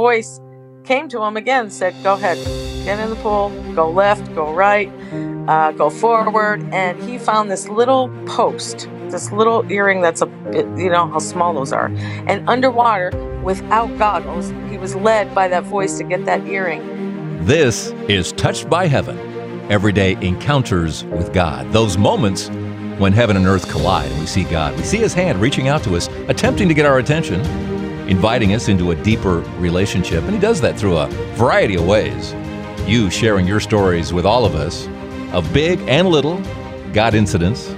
voice came to him again, said, go ahead, get in the pool, go left, go right, go forward. And he found this little post, this little earring that's a bit, you know how small those are. And underwater, without goggles, he was led by that voice to get that earring. This is Touched by Heaven, everyday encounters with God. Those moments when heaven and earth collide and we see God. We see his hand reaching out to us, attempting to get our attention, inviting us into a deeper relationship. And he does that through a variety of ways. You sharing your stories with all of us of big and little God incidents,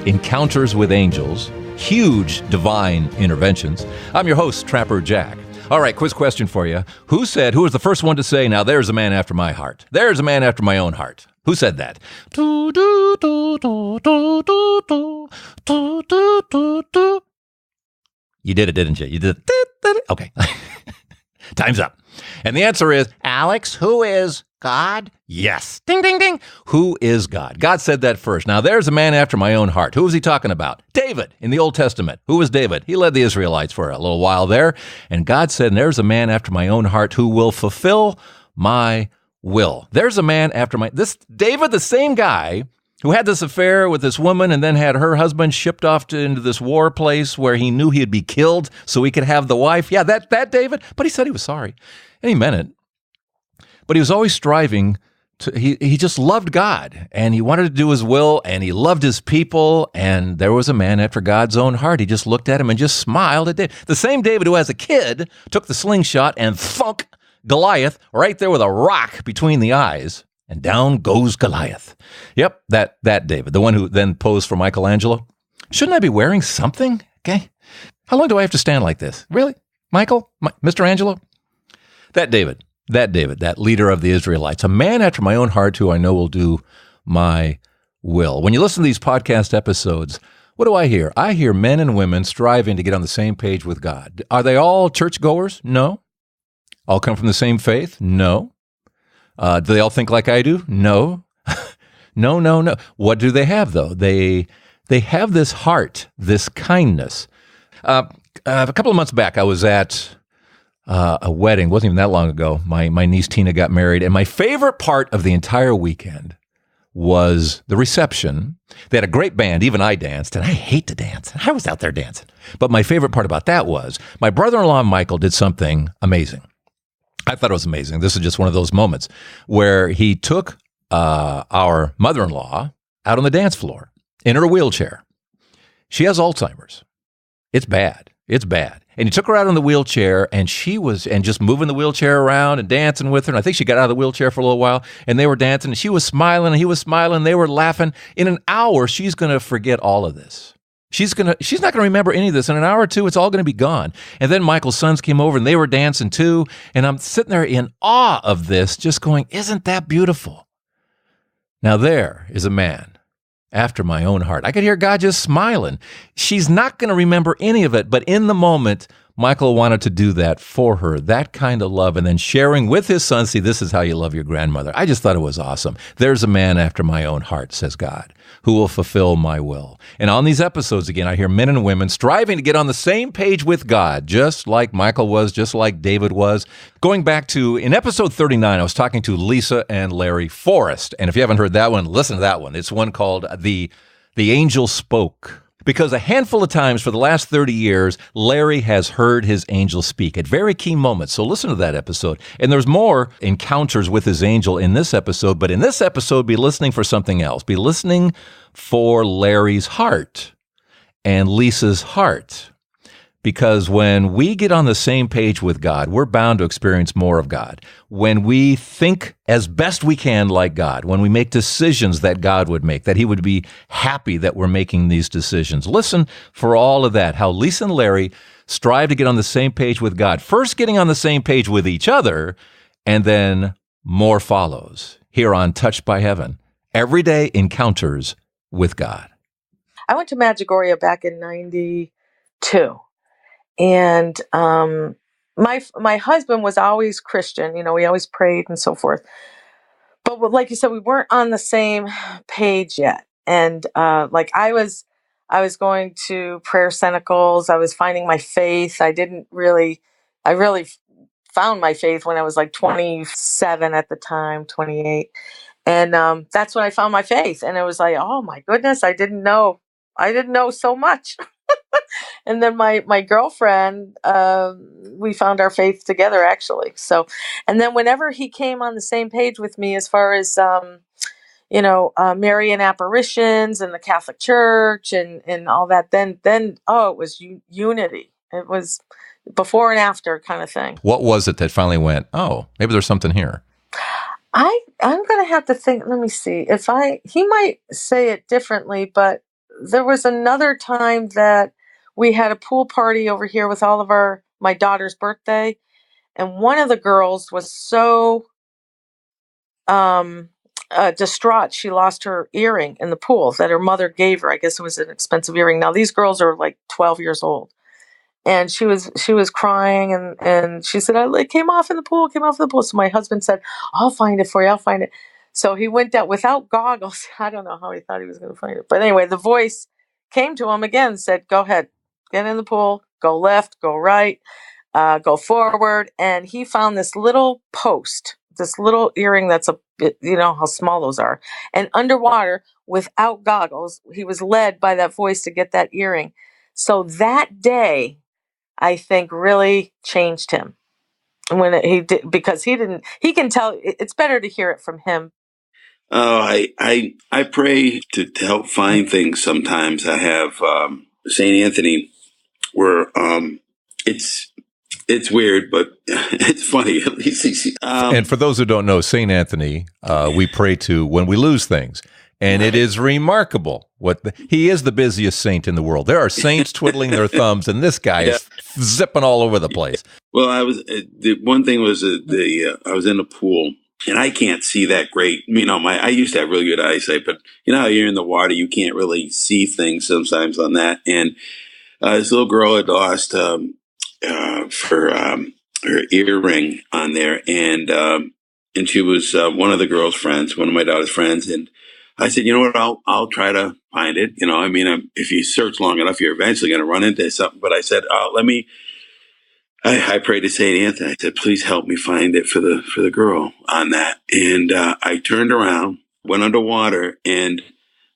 encounters with angels, huge divine interventions. I'm your host, Trapper Jack. All right, quiz question for you. Who was the first one to say, now there's a man after my heart? There's a man after my own heart. Who said that? You did it, didn't you? You did it. Okay. Time's up. And the answer is, Alex, who is God? Yes. Ding, ding, ding. Who is God? God said that first. Now, there's a man after my own heart. Who was he talking about? David in the Old Testament. Who was David? He led the Israelites for a little while there. And God said, there's a man after my own heart who will fulfill my will. There's a man after this David, the same guy who had this affair with this woman and then had her husband shipped off into this war place where he knew he'd be killed so he could have the wife. Yeah, that David. But he said he was sorry. And he meant it. But he was always striving to, he just loved God and he wanted to do his will and he loved his people. And there was a man after God's own heart. He just looked at him and just smiled at David. The same David who as a kid took the slingshot and thunk Goliath right there with a rock between the eyes. And down goes Goliath. Yep, that David, the one who then posed for Michelangelo. Shouldn't I be wearing something? Okay. How long do I have to stand like this? Really? Michael? Mr. Angelo? That David, that leader of the Israelites, a man after my own heart who I know will do my will. When you listen to these podcast episodes, what do I hear? I hear men and women striving to get on the same page with God. Are they all churchgoers? No. All come from the same faith? No. Do they all think like I do? No. No. What do they have, though? They have this heart, this kindness. A couple of months back, I was at a wedding. It wasn't even that long ago. My niece Tina got married, and my favorite part of the entire weekend was the reception. They had a great band. Even I danced, and I hate to dance. I was out there dancing. But my favorite part about that was my brother-in-law, Michael, did something amazing. I thought it was amazing. This is just one of those moments where he took our mother-in-law out on the dance floor in her wheelchair. She has Alzheimer's. It's bad. And he took her out on the wheelchair, and just moving the wheelchair around and dancing with her. And I think she got out of the wheelchair for a little while, and they were dancing, and she was smiling, and he was smiling. They were laughing. In an hour, she's going to forget all of this. She's not going to remember any of this. In an hour or two, it's all going to be gone. And then Michael's sons came over and they were dancing too. And I'm sitting there in awe of this, just going, isn't that beautiful? Now there is a man after my own heart. I could hear God just smiling. She's not going to remember any of it, but in the moment, Michael wanted to do that for her, that kind of love, and then sharing with his son, see, this is how you love your grandmother. I just thought it was awesome. There's a man after my own heart, says God, who will fulfill my will. And on these episodes, again, I hear men and women striving to get on the same page with God, just like Michael was, just like David was. Going back to, in episode 39, I was talking to Lisa and Larry Forrest. And if you haven't heard that one, listen to that one. It's one called The Angel Spoke. Because a handful of times for the last 30 years, Larry has heard his angel speak at very key moments. So listen to that episode. And there's more encounters with his angel in this episode. But in this episode, be listening for something else. Be listening for Larry's heart and Lisa's heart. Because when we get on the same page with God, we're bound to experience more of God. When we think as best we can like God, when we make decisions that God would make, that he would be happy that we're making these decisions. Listen for all of that, how Lisa and Larry strive to get on the same page with God. First getting on the same page with each other, and then more follows here on Touched by Heaven. Everyday encounters with God. I went to Medjugorje back in 92. And my husband was always Christian, you know, we always prayed and so forth. But like you said, we weren't on the same page yet. And like I was going to prayer cenacles. I was finding my faith. I really found my faith when I was like 27 at the time, 28. And that's when I found my faith. And it was like, oh my goodness, I didn't know so much. And then my girlfriend, we found our faith together, actually. So, and then whenever he came on the same page with me as far as Marian apparitions and the Catholic Church and all that, then it was unity. It was before and after kind of thing. What was it that finally went, oh, maybe there's something here? I'm going to have to think. Let me see he might say it differently, but there was another time that we had a pool party over here with all of my daughter's birthday. And one of the girls was so distraught. She lost her earring in the pool that her mother gave her. I guess it was an expensive earring. Now these girls are like 12 years old. And she was crying and she said, it came off in the pool. So my husband said, I'll find it for you. I'll find it. So he went down without goggles. I don't know how he thought he was going to find it. But anyway, the voice came to him again, said, go ahead, get in the pool, go left, go right, go forward. And he found this little post, this little earring that's how small those are. And underwater, without goggles, he was led by that voice to get that earring. So that day, I think, really changed him when he did, because he can tell. It's better to hear it from him. Oh, I pray to help find things. Sometimes I have St. Anthony, where it's weird, but it's funny. At least and for those who don't know, St. Anthony, we pray to when we lose things. And it is remarkable he is the busiest saint in the world. There are saints twiddling their thumbs, and this guy is zipping all over the place. Well, the one thing was I was in the pool, and I can't see that great. I used to have really good eyesight, but how you're in the water, you can't really see things sometimes on that. And this little girl had lost her earring on there, and she was one of the girl's friends, one of my daughter's friends, and I said, you know what, I'll try to find it. If you search long enough, you're eventually going to run into something. But I said, I prayed to St. Anthony. I said, please help me find it for the girl on that. And I turned around, went underwater, and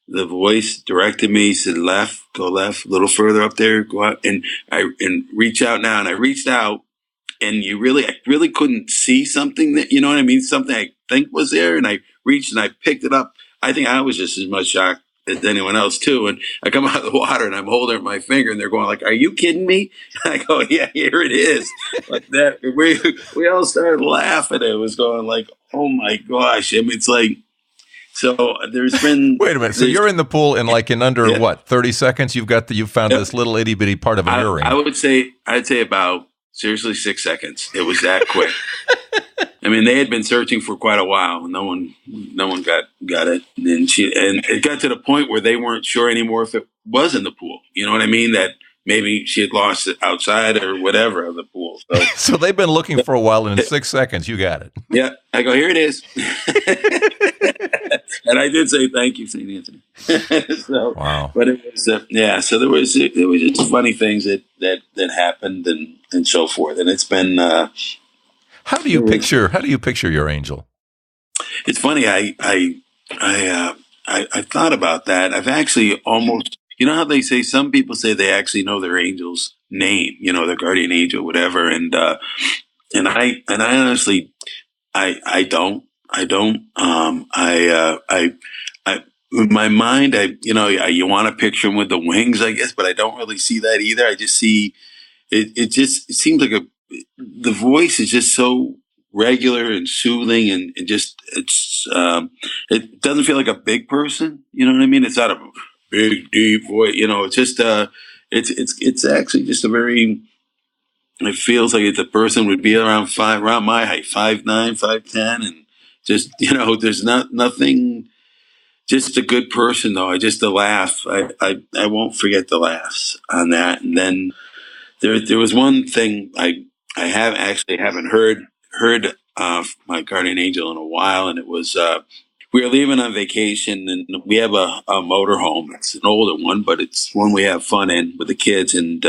the voice directed me, said, go left, a little further up there, go out, and reach out now. And I reached out, and I really couldn't see something that, you know what I mean? Something I think was there. And I reached and I picked it up. I think I was just as much shocked as anyone else too. And I come out of the water and I'm holding my finger and they're going like, are you kidding me? And I go, yeah, here it is. Like that. We all started laughing. It was going like, oh my gosh. It's like, so there's been. Wait a minute. So you're in the pool and in under what, 30 seconds? You've found this little itty bitty part of an earring. I'd say about seriously 6 seconds. It was that quick. They had been searching for quite a while. No one got it. And it got to the point where they weren't sure anymore if it was in the pool. You know what I mean? That maybe she had lost it outside or whatever of the pool. So they've been looking for a while, and in 6 seconds, you got it. Yeah. I go, here it is. And I did say, thank you, St. Anthony. Wow. But it was, so there was just funny things that happened and so forth. And it's been, How do you picture your angel? It's funny. I thought about that. I've actually almost, how they say, some people say they actually know their angel's name, their guardian angel, whatever. And I honestly, I don't, in my mind, you want to picture him with the wings, I guess, but I don't really see that either. I just see, it seems like the voice is just so regular and soothing and just, it doesn't feel like a big person. You know what I mean? It's not a big, deep voice, it's just, it's actually just a very, it feels like the person would be around my height, 5'9", 5'10", and just, there's nothing, just a good person though. The laugh, I won't forget the laughs on that. And then there was one thing I haven't heard my guardian angel in a while, and it was we were leaving on vacation, and we have a motorhome. It's an older one, but it's one we have fun in with the kids. And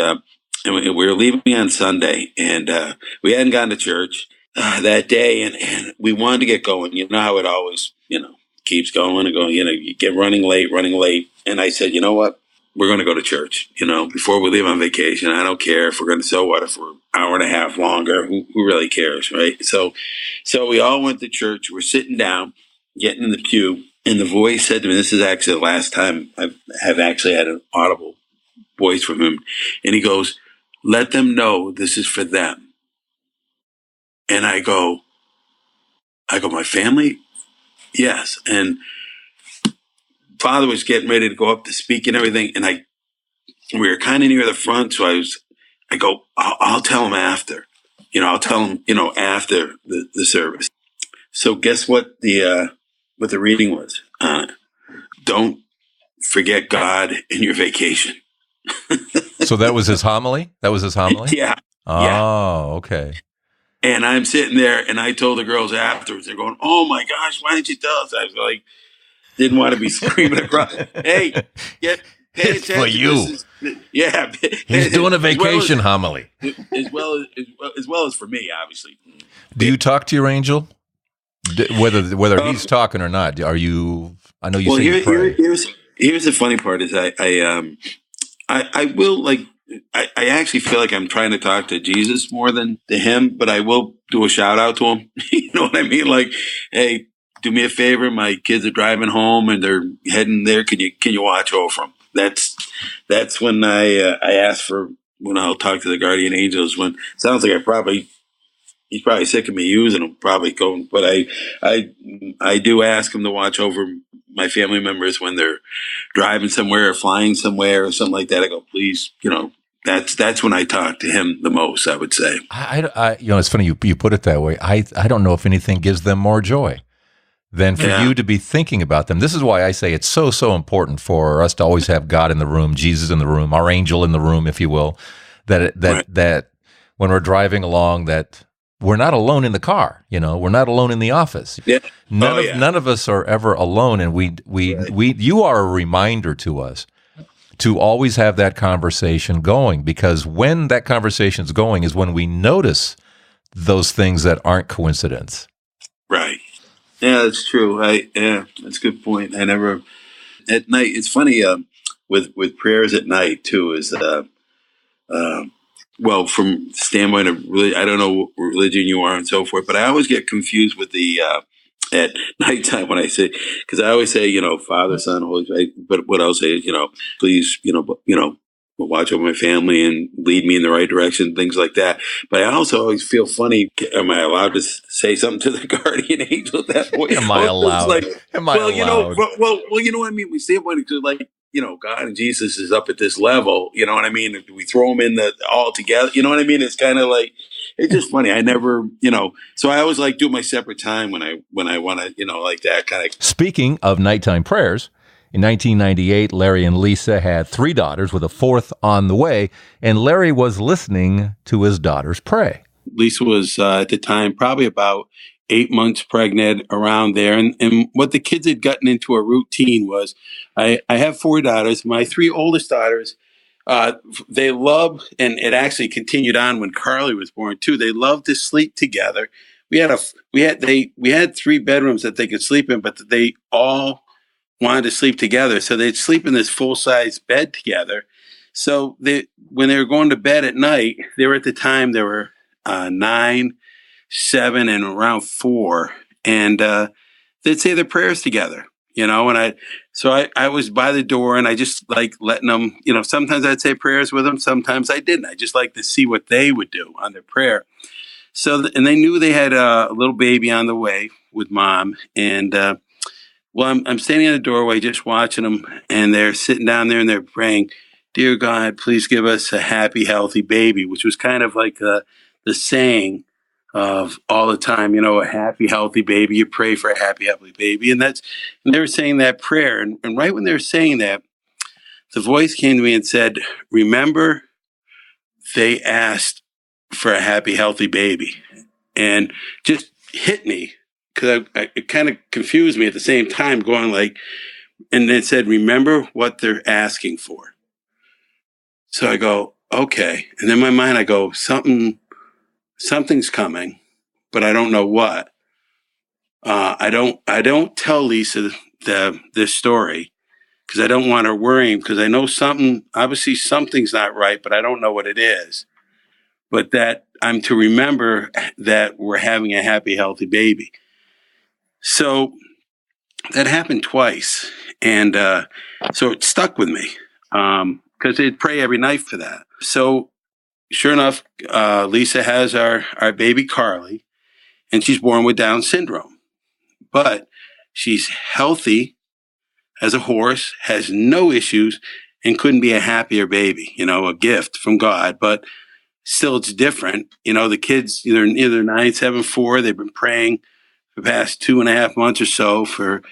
and we were leaving on Sunday, and we hadn't gone to church that day, and we wanted to get going. You know how it always, keeps going and going. You get running late, and I said, you know what? We're going to go to church, before we leave on vacation. I don't care if we're going to, so what if we're an hour and a half longer? Who really cares, right? So we all went to church. We're sitting down, getting in the pew, and the voice said to me, this is actually the last time I have actually had an audible voice from him. And he goes, let them know this is for them. And I go, my family? Yes. And Father was getting ready to go up to speak and everything. And we were kind of near the front. So I go, I'll tell him after, I'll tell him, after the service. So guess what the reading was? Don't forget God in your vacation. So that was his homily? Yeah. Oh, yeah. Okay. And I'm sitting there, and I told the girls afterwards, they're going, oh my gosh, why didn't you tell us? I was like, didn't want to be screaming across. Hey, pay it's attention. for you. Yeah. He's doing a vacation homily. As well as for me, obviously. Do you talk to your angel? Whether he's talking or not, are you? I know you say you pray. Here's the funny part: is I will like. I actually feel like I'm trying to talk to Jesus more than to him, but I will do a shout out to him. You know what I mean? Like, hey, do me a favor. My kids are driving home and they're heading there. Can you watch over them? That's when I ask for, when I'll talk to the guardian angels. When it sounds like he's probably sick of me using them, probably going, but I do ask him to watch over my family members when they're driving somewhere or flying somewhere or something like that. I go, please, that's when I talk to him the most, I would say. It's funny you put it that way. I don't know if anything gives them more joy than for you to be thinking about them. This is why I say it's so important for us to always have God in the room, Jesus in the room, our angel in the room, if you will, that when we're driving along, that we're not alone in the car, we're not alone in the office. Yeah. None of us are ever alone. And you are a reminder to us to always have that conversation going, because when that conversation is going is when we notice those things that aren't coincidence. Right. Yeah, that's true. That's a good point. I never, at night, it's funny, with prayers at night too, is, well, from the standpoint of I don't know what religion you are and so forth, but I always get confused with the at nighttime when I say, because I always say, Father, Son, Holy Spirit, but what I'll say is, please, watch over my family and lead me in the right direction, things like that. But I also always feel funny. Am I allowed to say something to the guardian angel at that point? Am I allowed? Allowed? Well, you know what I mean? We see it when it's like, God and Jesus is up at this level. You know what I mean? We throw them in all together. You know what I mean? It's kind of like, it's just funny. I never, so I always like do my separate time when I want to, like that kind of. Speaking of nighttime prayers, in 1998, Larry and Lisa had 3 daughters with a 4th on the way, and Larry was listening to his daughters pray. Lisa was at the time probably about 8 months pregnant, around there. And what the kids had gotten into a routine was, I have 4 daughters. My 3 oldest daughters, they love, and it actually continued on when Carly was born too. They loved to sleep together. We had 3 bedrooms that they could sleep in, but they all wanted to sleep together. So they'd sleep in this full-size bed together. So when they were going to bed at night, they were 9, 7, and around 4. And they'd say their prayers together, and I was by the door, and I just like letting them, sometimes I'd say prayers with them, sometimes I didn't. I just like to see what they would do on their prayer. So, and they knew they had a little baby on the way with mom. And well, I'm standing in the doorway just watching them, and they're sitting down there and they're praying, "Dear God, please give us a happy, healthy baby," which was kind of like the saying of all the time, a happy, healthy baby. You pray for a happy, healthy baby. And they were saying that prayer. And right when they were saying that, the voice came to me and said, "Remember, they asked for a happy, healthy baby." And just hit me, because it kind of confused me at the same time, going like, and it said, "Remember what they're asking for." So I go, okay. And in my mind, I go, something's coming, but I don't know what. I don't tell Lisa this story because I don't want her worrying, because I know obviously something's not right, but I don't know what it is. But that I'm to remember that we're having a happy, healthy baby. So that happened twice. And so it stuck with me because they'd pray every night for that. So sure enough, Lisa has our baby Carly, and she's born with Down syndrome. But she's healthy as a horse, has no issues, and couldn't be a happier baby, a gift from God. But still, it's different. The kids, either 974, they've been praying for the past 2.5 months or so for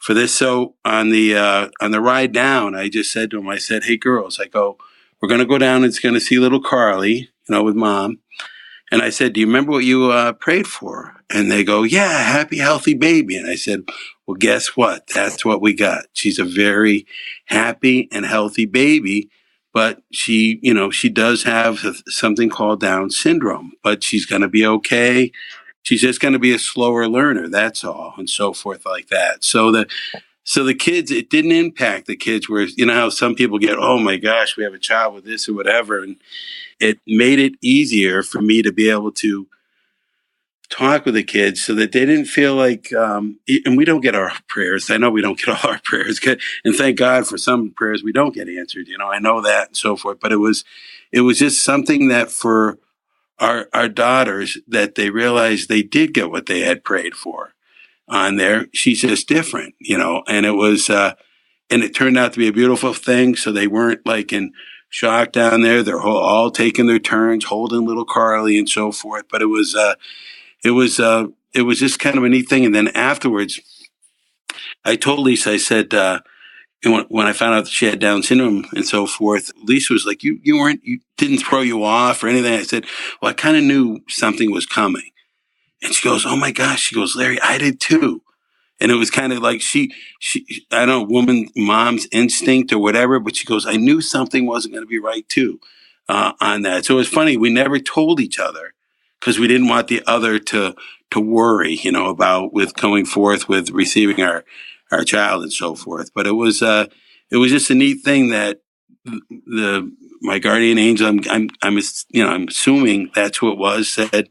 this. So on the ride down, I just said to them, I said, hey, girls, I go, we're going to go down and it's going to see little Carly, with Mom. And I said, do you remember what you prayed for? And they go, yeah, happy, healthy baby. And I said, well, guess what? That's what we got. She's a very happy and healthy baby, but she does have something called Down syndrome, but she's going to be okay. She's just going to be a slower learner. That's all, and so forth like that. So the kids, it didn't impact the kids, where, how some people get, oh my gosh, we have a child with this or whatever. And it made it easier for me to be able to talk with the kids so that they didn't feel like, and we don't get our prayers. I know we don't get all our prayers, and thank God for some prayers we don't get answered. I know that and so forth, but it was just something that for our daughters, that they realized they did get what they had prayed for on there. She's just different, and it was, and it turned out to be a beautiful thing. So they weren't like in shock down there. They're all taking their turns, holding little Carly and so forth. But it was just kind of a neat thing. And then afterwards, I told Lisa, I said, when I found out that she had Down syndrome and so forth, Lisa was like, you didn't throw you off or anything. I said, well, I kind of knew something was coming. And she goes, oh my gosh. She goes, Larry, I did too. And it was kind of like she, I don't know, mom's instinct or whatever, but she goes, I knew something wasn't going to be right too, on that. So it was funny. We never told each other because we didn't want the other to worry, about with going forth with receiving our child and so forth. But it was just a neat thing that my guardian angel, I'm assuming that's who it was, said,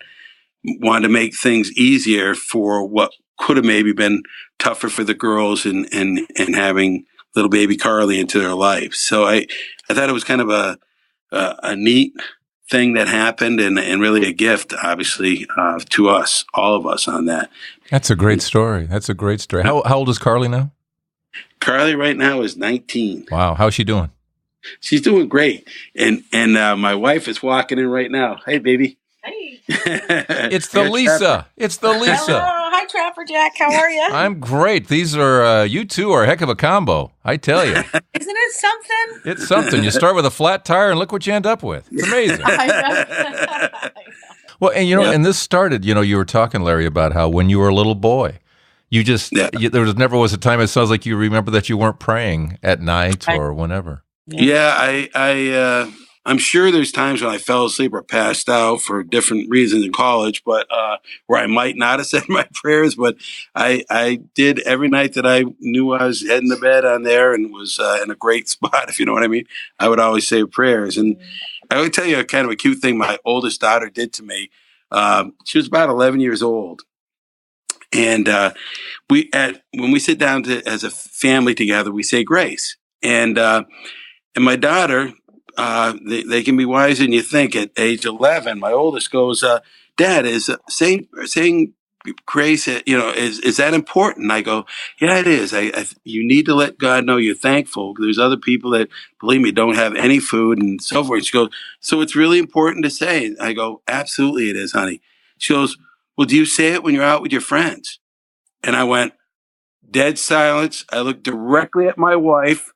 wanted to make things easier for what could have maybe been tougher for the girls and having little baby Carly into their life. So I thought it was kind of a neat thing that happened, and really a gift, obviously, to us, all of us on that. That's a great story. How old is Carly now? Carly right now is 19. Wow. How's she doing? She's doing great. And my wife is walking in right now. Hey, baby. Hey. It's the Lisa. Hello. Hi, Trapper Jack. How are you? I'm great. These are, you two are a heck of a combo, I tell you. Isn't it something? It's something. You start with a flat tire and look what you end up with. It's amazing. I know. Well, and and this started, you were talking, Larry, about how when you were a little boy, you just, there never was a time, it sounds like you remember that you weren't praying at night or whenever. Yeah, I'm sure there's times when I fell asleep or passed out for different reasons in college, but where I might not have said my prayers, but I did every night that I knew I was heading to bed on there and was in a great spot, if you know what I mean. I would always say prayers. And I would tell you a kind of a cute thing my oldest daughter did to me. She was about 11 years old. And when we sit down as a family together, we say grace. And my daughter, they can be wiser than you think. At age 11, my oldest goes, Dad, is saying grace, is that important? I go, yeah, it is. You need to let God know you're thankful. There's other people that, believe me, don't have any food and so forth. She goes, so it's really important to say. I go, absolutely it is, honey. She goes, well, do you say it when you're out with your friends? And I went, dead silence. I looked directly at my wife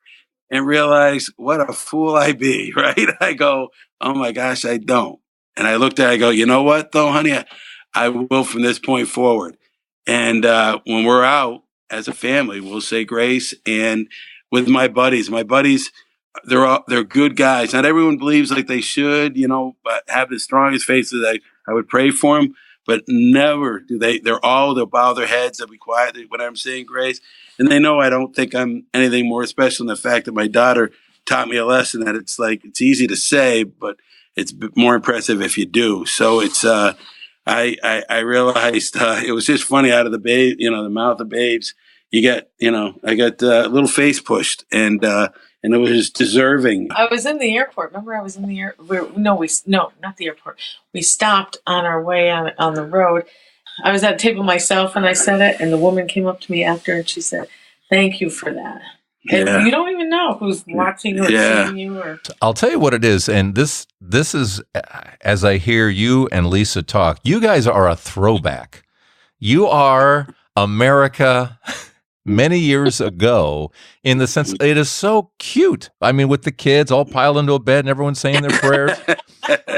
and realized what a fool I be, right? I go, oh my gosh, I don't. And I looked at it, I go, you know what though, honey? I will from this point forward. And when we're out as a family, we'll say grace. And with my buddies, they're good guys. Not everyone believes like they should, but have the strongest faces. I would pray for them, but never do they'll bow their heads. They'll be quiet when I'm saying grace. And they know I don't think I'm anything more special than the fact that my daughter taught me a lesson that it's easy to say, but it's more impressive if you do. So it's, I realized it was just funny out of the mouth of babes. You get, I got a little face pushed, and it was deserving. I was in the airport. Remember, I was in the airport. No, not the airport. We stopped on our way on the road. I was at a table myself, and I said it, and the woman came up to me after, and she said, "Thank you for that." And you don't even know who's watching or seeing you. Or I'll tell you what it is, and this is, as I hear you and Lisa talk, you guys are a throwback. You are America many years ago, in the sense it is so cute. I mean, with the kids all piled into a bed and everyone saying their prayers,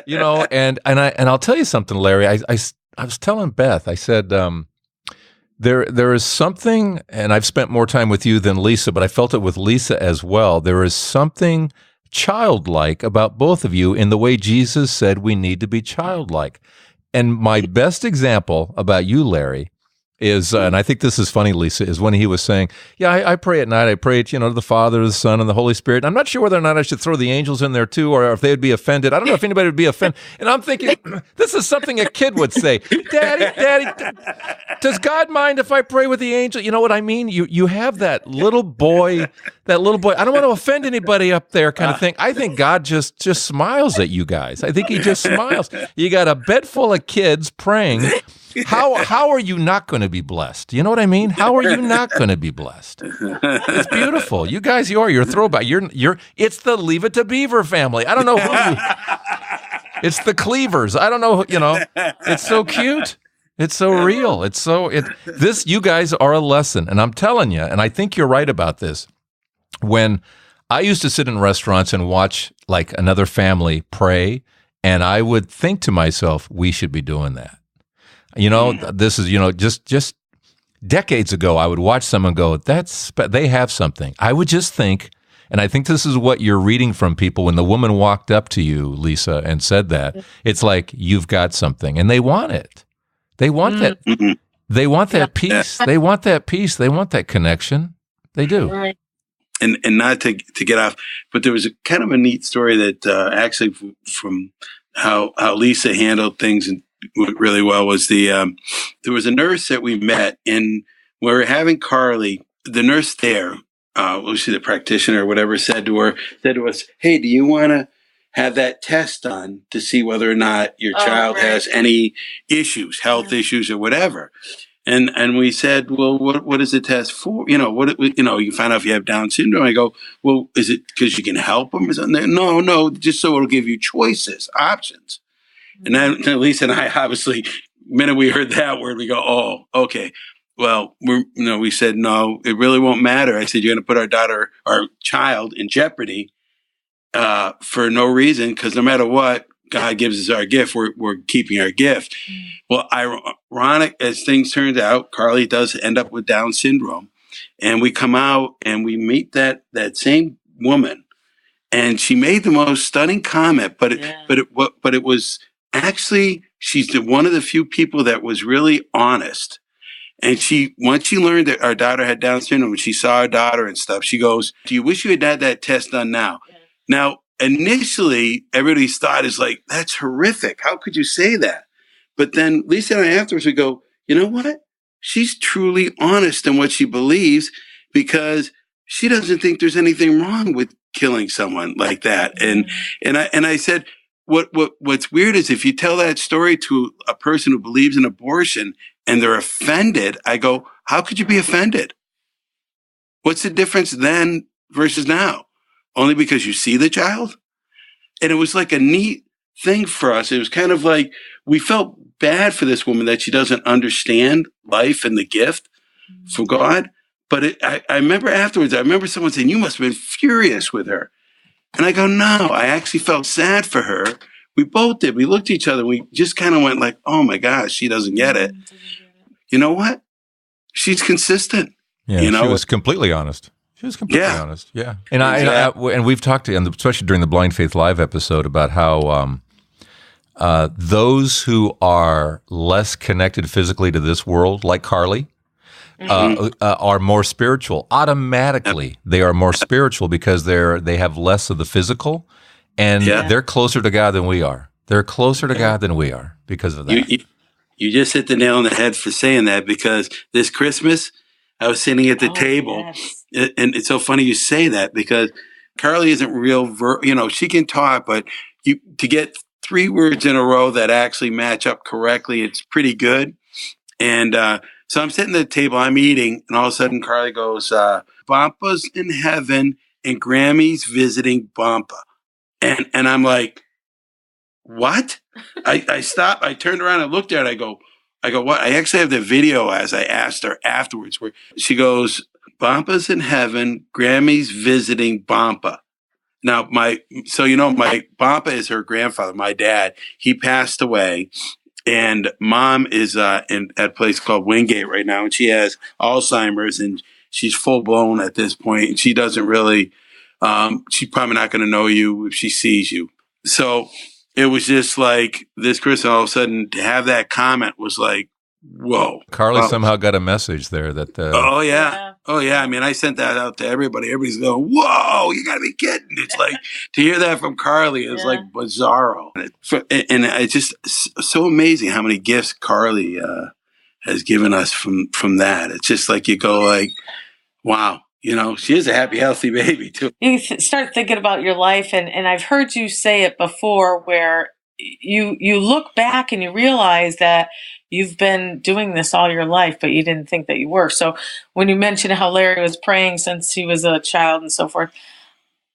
and I'll tell you something, Larry. I was telling Beth, I said, there is something, and I've spent more time with you than Lisa, but I felt it with Lisa as well. There is something childlike about both of you in the way Jesus said we need to be childlike. And my best example about you, Larry, is, and I think this is funny, Lisa, is when he was saying, I pray at night. I pray to, the Father, the Son, and the Holy Spirit. I'm not sure whether or not I should throw the angels in there too, or if they would be offended. I don't know if anybody would be offended. And I'm thinking, this is something a kid would say. Daddy, does God mind if I pray with the angel? You know what I mean? You have that little boy, I don't want to offend anybody up there kind of thing. I think God just smiles at you guys. I think he just smiles. You got a bed full of kids praying. How are you not going to be blessed? You know what I mean? How are you not going to be blessed? It's beautiful. You guys, you're a throwback. It's the Leave It to Beaver family. I don't know who. It's the Cleavers. I don't know. It's so cute. It's so real. You guys are a lesson, and I'm telling you, and I think you're right about this. When I used to sit in restaurants and watch like another family pray, and I would think to myself, we should be doing that. This is, just decades ago, I would watch someone go, they have something. I would just think, and I think this is what you're reading from people when the woman walked up to you, Lisa, and said that. It's like, you've got something, and they want it. They want that. They want that peace. They want that peace. They want that connection. They do. Right. And not to get off, but there was a kind of a neat story that actually from how Lisa handled things and really well was there was a nurse that we met, and we were having Carly, the nurse there, was she the practitioner or whatever, said to us, "Hey, do you want to have that test done to see whether or not your child has any issues, health issues or whatever?" And we said, "Well, what is the test for? You find out if you have Down syndrome." I go, "Well, is it because you can help them or something?" No, just so it'll give you choices, options. And then Lisa and I, obviously, the minute we heard that word, we go, "Oh, okay." Well, we said, "No, it really won't matter." I said, "You're going to put our child in jeopardy for no reason, because no matter what God gives us our gift, we're keeping our gift." Well, ironic as things turned out, Carly does end up with Down syndrome, and we come out and we meet that same woman, and she made the most stunning comment, but it was. Actually, she's one of the few people that was really honest. And once she learned that our daughter had Down syndrome, and she saw our daughter and stuff, she goes, "Do you wish you had that test done now?" Yeah. Now, initially, everybody's thought is like, "That's horrific. How could you say that?" But then Lisa and I afterwards, we go, "You know what? She's truly honest in what she believes, because she doesn't think there's anything wrong with killing someone like that." And I said, What's weird is if you tell that story to a person who believes in abortion and they're offended, I go, "How could you be offended? What's the difference then versus now? Only because you see the child?" And it was like a neat thing for us. It was kind of like we felt bad for this woman that she doesn't understand life and the gift from God. But I remember afterwards, someone saying, "You must have been furious with her." And I go, "No, I actually felt sad for her." We both did. We looked at each other. And we just kind of went like, "Oh my gosh, she doesn't get it." You know what? She's consistent. Yeah, she was completely honest. She was completely Yeah. honest. Yeah. And we've talked to, and especially during the Blind Faith Live episode, about how those who are less connected physically to this world, like Carly, are more spiritual. Automatically, they are more spiritual because they have less of the physical, and they're closer to God than we are. They're closer to God than we are because of that. You just hit the nail on the head for saying that, because this Christmas I was sitting at the table, and it's so funny you say that, because Carly isn't real, she can talk, but to get 3 words in a row that actually match up correctly, it's pretty good. And so I'm sitting at the table, I'm eating, and all of a sudden Carly goes, Bampa's in heaven and Grammy's visiting Bampa. And I'm like, what? I stopped, I turned around and looked at her, I go, what? I actually have the video as I asked her afterwards, where she goes, Bampa's in heaven, Grammy's visiting Bampa. Now, my Bampa is her grandfather, my dad. He passed away, and Mom is at a place called Wingate right now, and she has Alzheimer's, and she's full blown at this point, and she doesn't really, she's probably not going to know you if she sees you. So it was just like this Christmas, all of a sudden, to have that comment was like, whoa. Carly somehow got a message there that. Oh yeah. I mean, I sent that out to everybody. Everybody's going, whoa, you got to be kidding. It's like, to hear that from Carly is like bizarro. And it's just so amazing how many gifts Carly has given us from that. It's just like, you go like, wow. She is a happy, healthy baby too. You start thinking about your life, and I've heard you say it before, where you look back and you realize that you've been doing this all your life, but you didn't think that you were. So when you mentioned how Larry was praying since he was a child and so forth,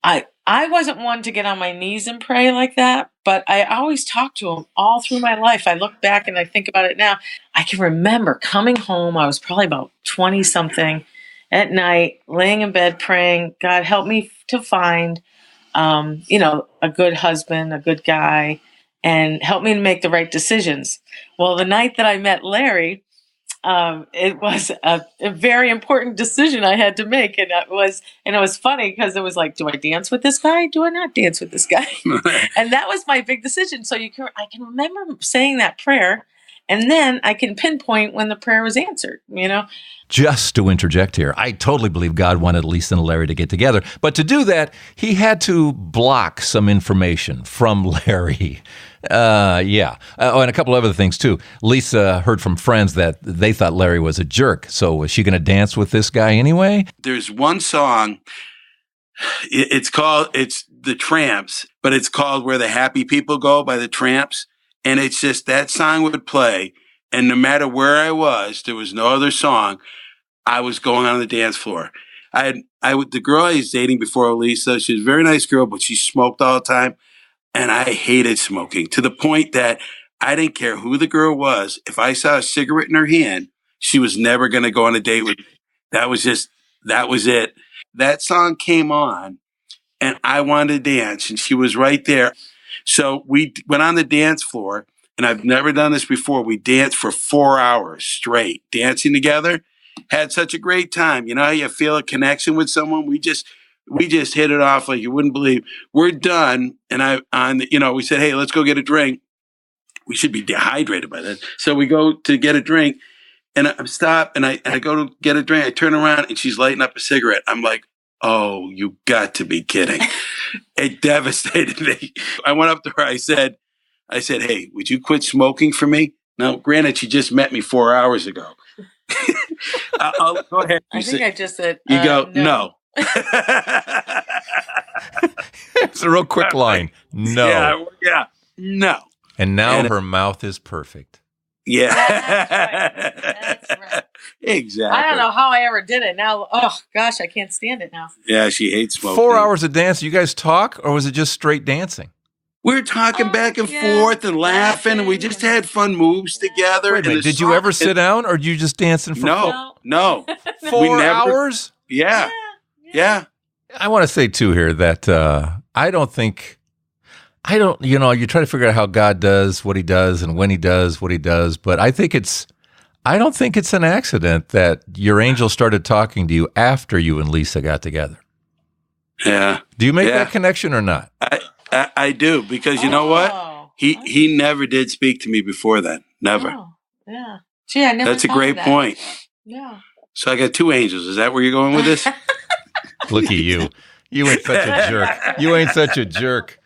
I wasn't one to get on my knees and pray like that, but I always talked to him all through my life. I look back and I think about it now. I can remember coming home. I was probably about 20 something at night, laying in bed praying, God, help me to find, a good husband, a good guy, and help me to make the right decisions. Well, the night that I met Larry, it was a very important decision I had to make. And it was funny because it was like, do I dance with this guy? Do I not dance with this guy? And that was my big decision. So I can remember saying that prayer, and then I can pinpoint when the prayer was answered, Just to interject here, I totally believe God wanted Lisa and Larry to get together. But to do that, he had to block some information from Larry. And a couple of other things, too. Lisa heard from friends that they thought Larry was a jerk. So was she going to dance with this guy anyway? There's one song. It's The Tramps, but it's called Where the Happy People Go by the Tramps. And it's just that song would play. And no matter where I was, there was no other song. I was going on the dance floor. The girl I was dating before Lisa, she was a very nice girl, but she smoked all the time. And I hated smoking, to the point that I didn't care who the girl was. If I saw a cigarette in her hand, she was never going to go on a date with me. That was it. That song came on, and I wanted to dance, and she was right there. So we went on the dance floor, and I've never done this before. We danced for 4 hours straight, dancing together. Had such a great time. You know how you feel a connection with someone? We just hit it off like you wouldn't believe. We're done, and we said, hey, let's go get a drink. We should be dehydrated by then. So we go to get a drink, and I stop, and I go to get a drink. I turn around, and she's lighting up a cigarette. I'm like, oh, you got to be kidding. It devastated me. I went up to her. I said, hey, would you quit smoking for me? Now, granted, she just met me 4 hours ago. I'll go ahead. I think I just said, you go, no. It's a real quick line. No. Yeah. No. And now her mouth is perfect. Yeah. That's right. Exactly. I don't know how I ever did it. Now, oh gosh, I can't stand it now. Yeah, she hates smoking. 4 hours of dance. You guys talk, or was it just straight dancing? We were talking back and forth and laughing, and we just had fun moves together. Wait a minute, did you ever sit down, or did you just dancing for No. 4 hours? Yeah. I want to say, too, here that you try to figure out how God does what he does and when he does what he does, but I think it's I don't think it's an accident that your angel started talking to you after you and Lisa got together. Yeah. Do you make that connection or not? I do, because you know what? He never did speak to me before then. Never. Oh, yeah. Gee, I never That's a thought great of that. point. Yeah. So I got 2 angels. Is that where you're going with this? Look at you. You ain't such a jerk. You ain't such a jerk.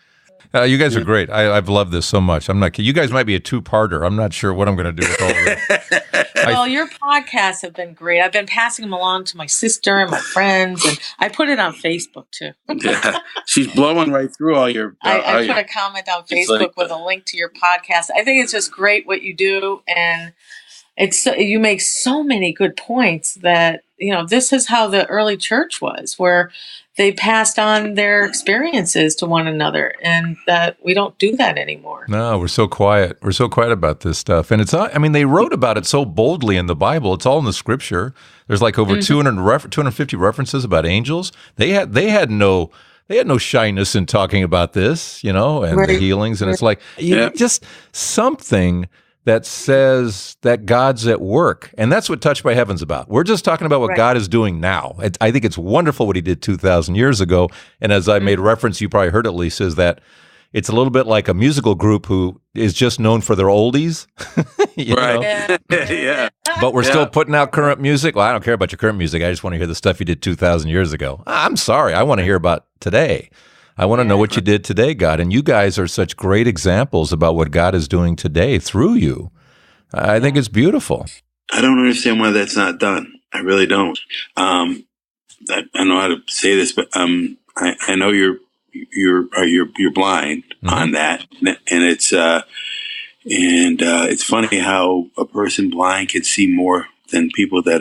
You guys are great. I've loved this so much. I'm not kidding. You guys might be a 2-parter. I'm not sure what I'm going to do with all of this. Well, your podcasts have been great. I've been passing them along to my sister and my friends, and I put it on Facebook too. Yeah. She's blowing right through all your... I put a comment on Facebook with a link to your podcast. I think it's just great what you do, and you make so many good points that, this is how the early church was, where they passed on their experiences to one another, and that we don't do that anymore. No, we're so quiet. We're so quiet about this stuff. And it's not, they wrote about it so boldly in the Bible. It's all in the scripture. There's like over 250 references about angels. They had no shyness in talking about this, and the healings. And it's like, just something that says that God's at work. And that's what Touched by Heaven's about. We're just talking about what God is doing now. I think it's wonderful what he did 2,000 years ago. And as I made reference, you probably heard it, Lisa, is that it's a little bit like a musical group who is just known for their oldies. Right. Yeah. But we're still putting out current music. Well, I don't care about your current music. I just want to hear the stuff you did 2,000 years ago. I'm sorry. I want to hear about today. I want to know what you did today, God. And you guys are such great examples about what God is doing today through you. I think it's beautiful. I don't understand why that's not done. I really don't. I know how to say this, but I know you're blind on that, and it's funny how a person blind can see more than people that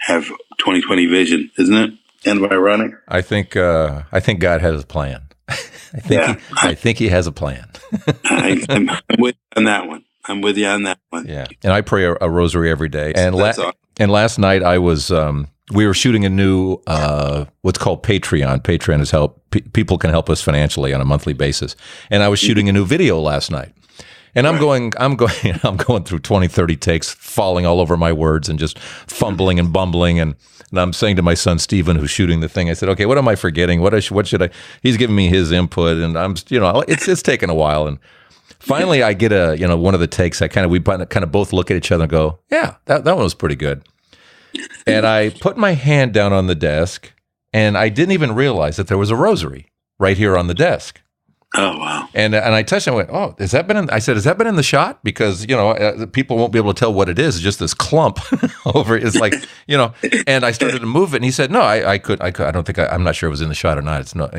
have 20/20 vision, isn't it? Kind of ironic. I think God has a plan. I think he has a plan. I'm with you on that one. I'm with you on that one. Yeah, and I pray a rosary every day. And awesome. Last night I was we were shooting a new what's called Patreon. Patreon is people can help us financially on a monthly basis. And I was shooting a new video last night. And I'm going through 20, 30 takes, falling all over my words and just fumbling and bumbling. And I'm saying to my son, Stephen, who's shooting the thing, I said, okay, what am I forgetting? What should I, he's giving me his input, and I'm, it's taken a while. And finally I get one of the takes, we both look at each other and go, yeah, that one was pretty good. And I put my hand down on the desk, and I didn't even realize that there was a rosary right here on the desk. Oh, wow. And I touched it and went, oh, has that been in the shot? Because, people won't be able to tell what it is. It's just this clump over. It's like, and I started to move it. And he said, no, I don't think, I'm not sure it was in the shot or not. It's not,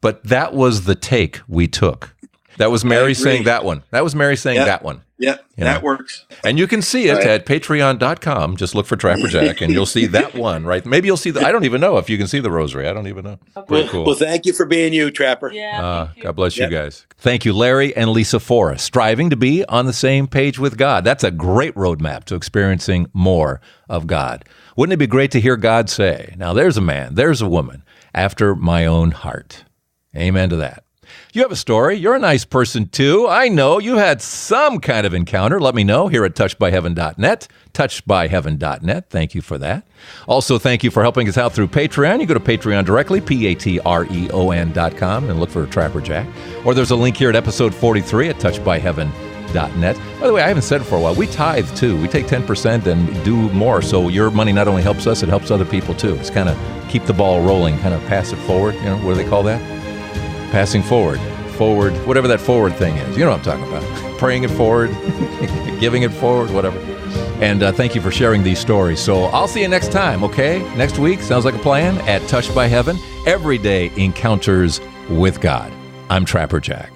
but that was the take we took. That was Mary saying that one. That was Mary saying that one. Yeah, that works. And you can see it at patreon.com. Just look for Trapper Jack, and you'll see that one, right? Maybe you'll see I don't even know if you can see the rosary. I don't even know. Pretty cool. Well, thank you for being you, Trapper. Yeah. God bless you guys. Thank you, Larry and Lisa Forrest, striving to be on the same page with God. That's a great roadmap to experiencing more of God. Wouldn't it be great to hear God say, now there's a man, there's a woman after my own heart. Amen to that. You have a story. You're a nice person, too. I know you had some kind of encounter. Let me know here at touchedbyheaven.net, touchedbyheaven.net. Thank you for that. Also, thank you for helping us out through Patreon. You go to Patreon directly, patreon.com, and look for Trapper Jack. Or there's a link here at episode 43 at touchedbyheaven.net. By the way, I haven't said it for a while. We tithe, too. We take 10% and do more. So your money not only helps us, it helps other people, too. It's kind of keep the ball rolling, kind of pass it forward. What do they call that? Passing forward, whatever that forward thing is. You know what I'm talking about. Praying it forward, giving it forward, whatever. And thank you for sharing these stories. So I'll see you next time, okay? Next week, sounds like a plan, at Touched by Heaven, everyday encounters with God. I'm Trapper Jack.